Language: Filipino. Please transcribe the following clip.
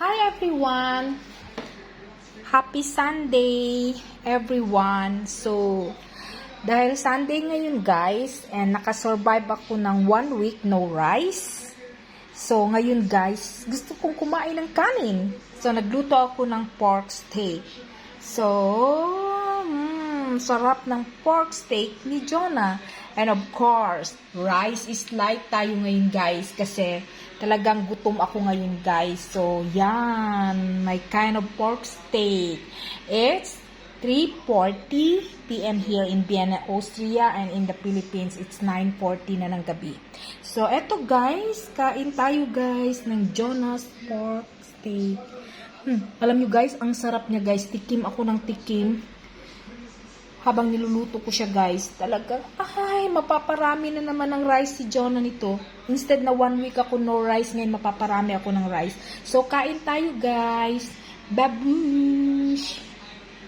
Hi everyone! Happy Sunday everyone! So, dahil Sunday ngayon guys, and nakasurvive ako ng 1 week no rice. So, ngayon guys, gusto kong kumain ng kanin. So, nagluto ako ng pork steak. So, sarap ng pork steak ni Jonah. And of course, rice is light tayo ngayon guys kasi talagang gutom ako ngayon guys. So, yan, my kind of pork steak. It's 3:40 p.m. here in Vienna, Austria, and in the Philippines, it's 9:40 na ng gabi. So, eto guys, kain tayo guys ng Jonah's pork steak. Alam nyo guys, ang sarap niya guys. Tikim ako ng tikim. Habang niluluto ko siya guys, talaga, mapaparami na naman ng rice si Jonah nito. Instead na 1 week ako no rice, ngayon mapaparami ako ng rice. So, kain tayo guys. Babu!